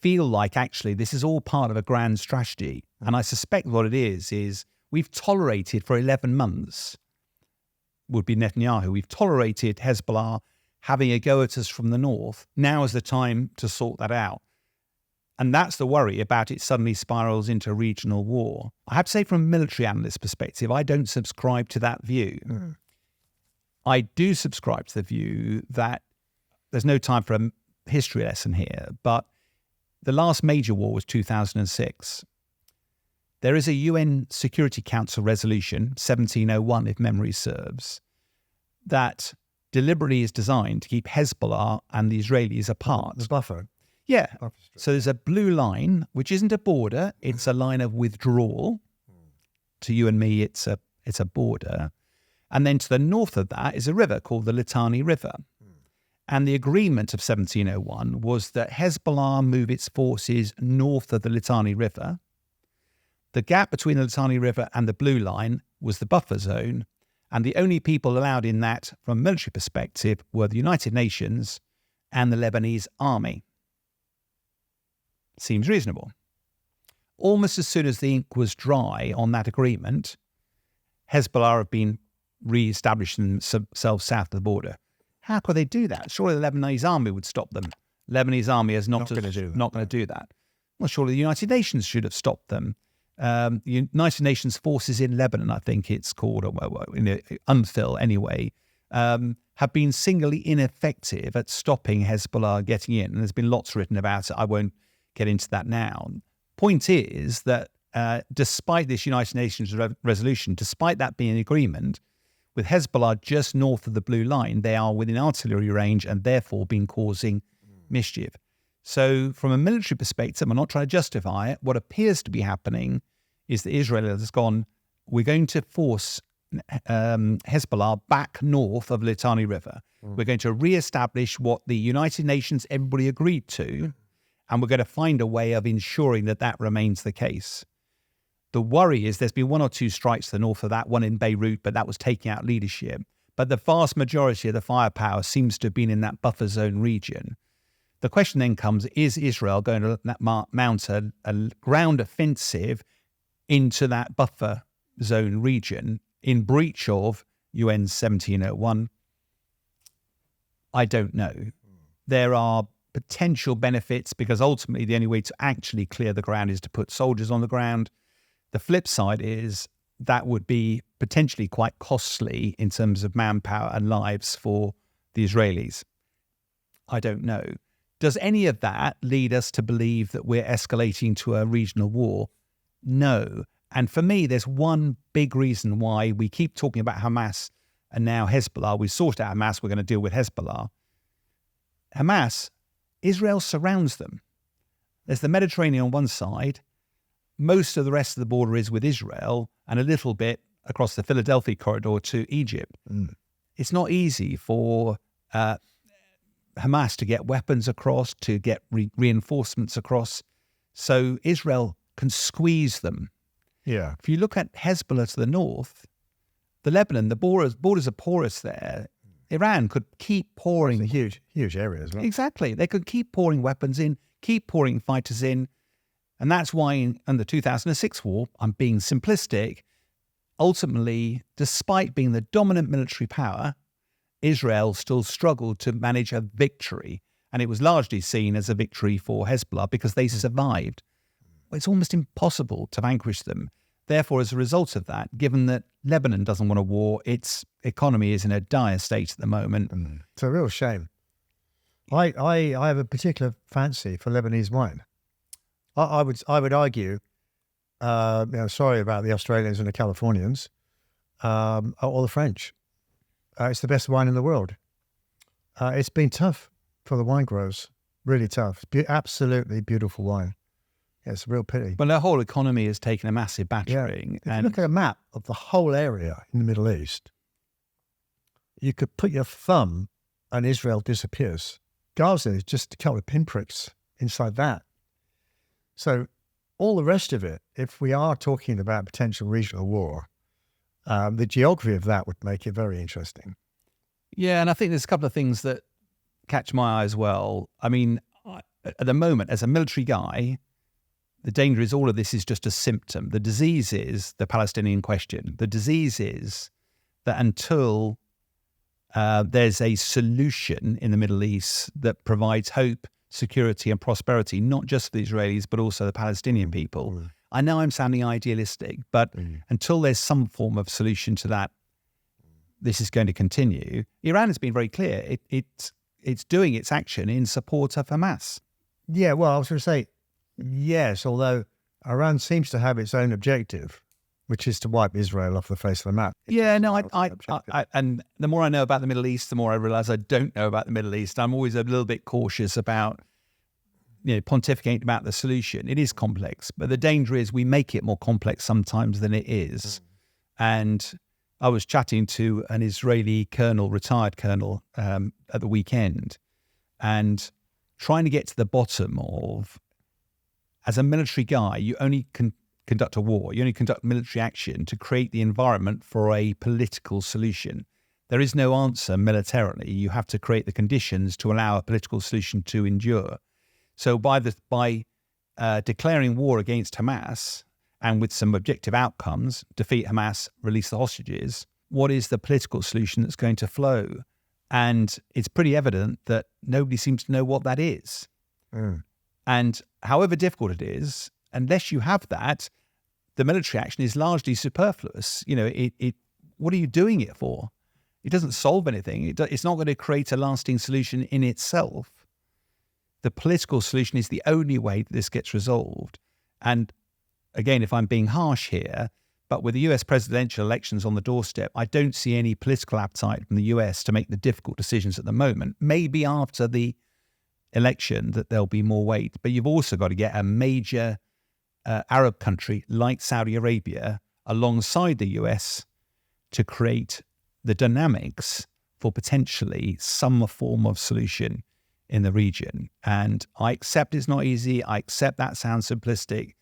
feel like actually this is all part of a grand strategy. And I suspect what it is we've tolerated for 11 months, would be Netanyahu, we've tolerated Hezbollah having a go at us from the north. Now is the time to sort that out. And that's the worry about it suddenly spirals into regional war. I have to say, from a military analyst perspective, I don't subscribe to that view. I do subscribe to the view that there's no time for a history lesson here, but the last major war was 2006. There is a UN Security Council resolution, 1701, if memory serves, that deliberately is designed to keep Hezbollah and the Israelis apart. The buffer. Yeah. So there's a blue line, which isn't a border. It's a line of withdrawal. To you and me, it's a border. And then to the north of that is a river called the Litani River. And the agreement of 1701 was that Hezbollah move its forces north of the Litani River. The gap between the Litani River and the Blue Line was the buffer zone, and the only people allowed in that from a military perspective were the United Nations and the Lebanese army. Seems reasonable. Almost as soon as the ink was dry on that agreement, Hezbollah have been re-establishing themselves south of the border. How could they do that? Surely the Lebanese army would stop them. Lebanese army is not going to do that. Well, surely the United Nations should have stopped them. The United Nations forces in Lebanon, I think it's called, or UNFIL anyway, have been singularly ineffective at stopping Hezbollah getting in. And there's been lots written about it. I won't get into that now. Point is that despite this United Nations resolution, despite that being an agreement, with Hezbollah just north of the Blue Line, they are within artillery range and therefore been causing mischief. So from a military perspective, I'm not trying to justify it, what appears to be happening is that Israel has gone, we're going to force Hezbollah back north of Litani River. We're going to re-establish what the United Nations, everybody agreed to, and we're going to find a way of ensuring that that remains the case. The worry is there's been one or two strikes to the north of that, one in Beirut, but that was taking out leadership. But the vast majority of the firepower seems to have been in that buffer zone region. The question then comes, is Israel going to mount a ground offensive into that buffer zone region in breach of UN 1701? I don't know. There are potential benefits because ultimately the only way to actually clear the ground is to put soldiers on the ground. The flip side is that would be potentially quite costly in terms of manpower and lives for the Israelis. I don't know. Does any of that lead us to believe that we're escalating to a regional war? No. And for me, there's one big reason why we keep talking about Hamas and now Hezbollah. We sorted out Hamas, we're going to deal with Hezbollah. Hamas, Israel surrounds them. There's the Mediterranean on one side. Most of the rest of the border is with Israel and a little bit across the Philadelphia corridor to Egypt. It's not easy for Hamas to get weapons across, to get reinforcements across. So Israel can squeeze them. Yeah. If you look at Hezbollah to the north, the Lebanon, the borders are porous there. Iran could keep pouring. It's a huge area as well. Exactly. They could keep pouring weapons in, keep pouring fighters in. And that's why in the 2006 war, I'm being simplistic, ultimately, despite being the dominant military power, Israel still struggled to manage a victory. And it was largely seen as a victory for Hezbollah because they survived. It's almost impossible to vanquish them. Therefore, as a result of that, given that Lebanon doesn't want a war, its economy is in a dire state at the moment. It's a real shame. I have a particular fancy for Lebanese wine. I would argue, sorry about the Australians and the Californians, or the French. It's the best wine in the world. It's been tough for the wine growers, really tough. Absolutely beautiful wine. Yeah, it's a real pity. But their whole economy has taken a massive battering. If you look at a map of the whole area in the Middle East, you could put your thumb and Israel disappears. Gaza is just a couple of pinpricks inside that. So all the rest of it, if we are talking about potential regional war, the geography of that would make it very interesting. Yeah, and I think there's a couple of things that catch my eye as well. I mean, at the moment, as a military guy, the danger is all of this is just a symptom. The disease is the Palestinian question. The disease is that until there's a solution in the Middle East that provides hope, security and prosperity, not just for the Israelis, but also the Palestinian people. I know I'm sounding idealistic, but until there's some form of solution to that, this is going to continue. Iran has been very clear. It's doing its action in support of Hamas. Yeah, well, I was going to say, yes, although Iran seems to have its own objective, which is to wipe Israel off the face of the map. Yeah, no, I and the more I know about the Middle East, the more I realize I don't know about the Middle East. I'm always a little bit cautious about, pontificating about the solution. It is complex, but the danger is we make it more complex sometimes than it is. And I was chatting to an Israeli colonel, retired colonel, at the weekend, and trying to get to the bottom of, as a military guy, you only can conduct a war. You only conduct military action to create the environment for a political solution. There is no answer militarily. You have to create the conditions to allow a political solution to endure. So by declaring war against Hamas, and with some objective outcomes, defeat Hamas, release the hostages, what is the political solution that's going to flow? And it's pretty evident that nobody seems to know what that is. And however difficult it is, unless you have that, the military action is largely superfluous. You know, what are you doing it for? It doesn't solve anything. It's not going to create a lasting solution in itself. The political solution is the only way that this gets resolved. And again, if I'm being harsh here, but with the US presidential elections on the doorstep, I don't see any political appetite from the US to make the difficult decisions at the moment. Maybe after the election that there'll be more weight, but you've also got to get a major Arab country like Saudi Arabia alongside the US to create the dynamics for potentially some form of solution in the region. And I accept it's not easy. I accept that sounds simplistic,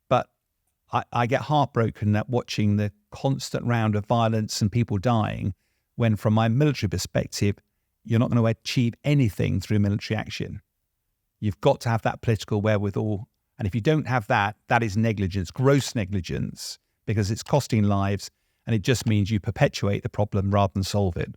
but I get heartbroken at watching the constant round of violence and people dying when, from my military perspective, you're not going to achieve anything through military action. You've got to have that political wherewithal. And if you don't have that, that is negligence, gross negligence, because it's costing lives and it just means you perpetuate the problem rather than solve it.